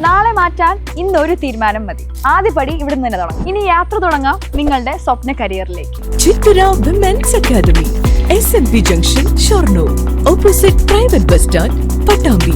നാളെ മാറ്റാൻ ഇന്നൊരു തീരുമാനം മതി. ആദ്യപടി ഇവിടെ നിന്ന് തന്നെ തുടങ്ങാം. ഇനി യാത്ര തുടങ്ങാം നിങ്ങളുടെ സ്വപ്ന കരിയറിലേക്ക്. Chithara women's academy, SMB junction, Shoranur, opposite private bus stand, Pattambi.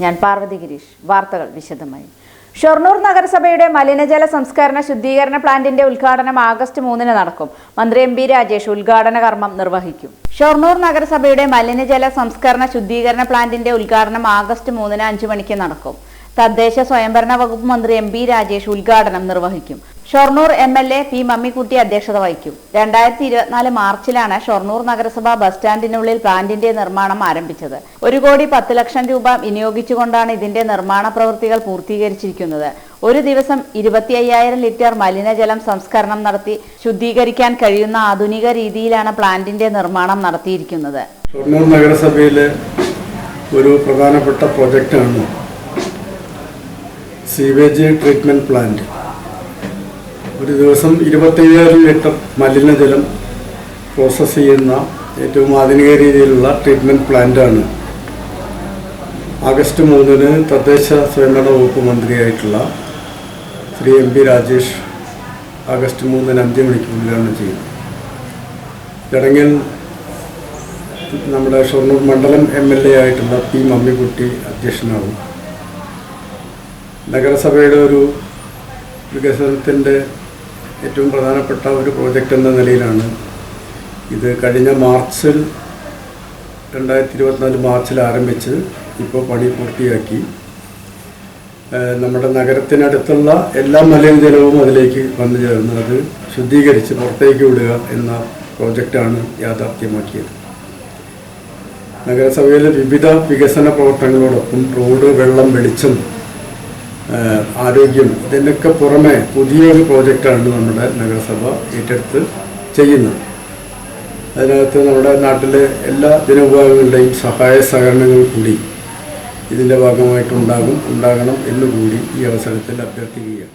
ഞാൻ പാർവതി ഗിരീഷ്. വാർത്തകൾ വിശദമായി. ഷൊർണൂർ നഗരസഭയുടെ മലിനജല സംസ്കരണ ശുദ്ധീകരണ പ്ലാന്റിന്റെ ഉദ്ഘാടനം ആഗസ്റ്റ് 3 നടക്കും. മന്ത്രി MP രാജേഷ് ഉദ്ഘാടന കർമ്മം നിർവഹിക്കും. ഷൊർണൂർ നഗരസഭയുടെ മലിനജല സംസ്കരണ ശുദ്ധീകരണ പ്ലാന്റിന്റെ ഉദ്ഘാടനം ആഗസ്റ്റ് 3 5 മണിക്ക് നടക്കും. തദ്ദേശ സ്വയംഭരണ വകുപ്പ് മന്ത്രി MP രാജേഷ് ഉദ്ഘാടനം നിർവഹിക്കും. ഷൊർണൂർ MLA P മമ്മിക്കുട്ടി അധ്യക്ഷത വഹിക്കും. 2024 മാർച്ചിലാണ് ഷൊർണൂർ നഗരസഭ ബസ് സ്റ്റാൻഡിനുള്ളിൽ പ്ലാന്റിന്റെ നിർമ്മാണം ആരംഭിച്ചത്. 1,10,00,000 രൂപ വിനിയോഗിച്ചുകൊണ്ടാണ് ഇതിന്റെ നിർമ്മാണ പ്രവൃത്തികൾ പൂർത്തീകരിച്ചിരിക്കുന്നത്. ഒരു ദിവസം 25,000 ലിറ്റർ മലിനജലം സംസ്കരണം നടത്തി ശുദ്ധീകരിക്കാൻ കഴിയുന്ന ആധുനിക രീതിയിലാണ് പ്ലാന്റിന്റെ നിർമ്മാണം നടത്തിയിരിക്കുന്നത്. ഷൊർണൂർ നഗരസഭയിലെ ഒരു പ്രധാനപ്പെട്ട പ്രോജക്റ്റാണ് സീവേജ് ട്രീറ്റ്മെന്റ് പ്ലാന്റ്. ഒരു ദിവസം 25,000 ലിറ്റർ മലിനജലം പ്രോസസ്സ് ചെയ്യുന്ന ഏറ്റവും ആധുനിക രീതിയിലുള്ള ട്രീറ്റ്മെൻറ്റ് പ്ലാന്റാണ് ആഗസ്റ്റ് 3 തദ്ദേശ സ്വയംഭരണ വകുപ്പ് മന്ത്രിയായിട്ടുള്ള ശ്രീ MP രാജേഷ് ആഗസ്റ്റ് 3 5 മണിക്ക് ഉദ്ഘാടനം ചെയ്യും. ചടങ്ങിൽ നമ്മുടെ ഷൊർണൂർ മണ്ഡലം MLA ആയിട്ടുള്ള P മമ്മിക്കുട്ടി അധ്യക്ഷനാകും. നഗരസഭയുടെ ഒരു വികസനത്തിൻ്റെ ഏറ്റവും പ്രധാനപ്പെട്ട ഒരു പ്രോജക്റ്റ് എന്ന നിലയിലാണ് ഇത് കഴിഞ്ഞ 2024 മാർച്ചിൽ ആരംഭിച്ച് ഇപ്പോൾ പണി പൂർത്തിയാക്കി നമ്മുടെ നഗരത്തിനടുത്തുള്ള എല്ലാ മലിനജലവും അതിലേക്ക് വന്നു ചേർന്ന് അത് ശുദ്ധീകരിച്ച് പുറത്തേക്ക് വിടുക എന്ന പ്രോജക്റ്റാണ് യാഥാർത്ഥ്യമാക്കിയത്. നഗരസഭയിലെ വിവിധ വികസന പ്രവർത്തനങ്ങളോടൊപ്പം റോഡ്, വെള്ളം, വെളിച്ചം, ആരോഗ്യം, ഇതിനൊക്കെ പുറമെ പുതിയൊരു പ്രോജക്റ്റാണ് നമ്മുടെ നഗരസഭ ഏറ്റെടുത്ത് ചെയ്യുന്നത്. അതിനകത്ത് നമ്മുടെ നാട്ടിലെ എല്ലാ ജനവിഭാഗങ്ങളുടെയും സഹായ സഹകരണങ്ങൾ കൂടി ഇതിൻ്റെ ഭാഗമായിട്ടുണ്ടാകണം എന്നുകൂടി ഈ അവസരത്തിൽ അഭ്യർത്ഥിക്കുകയാണ്.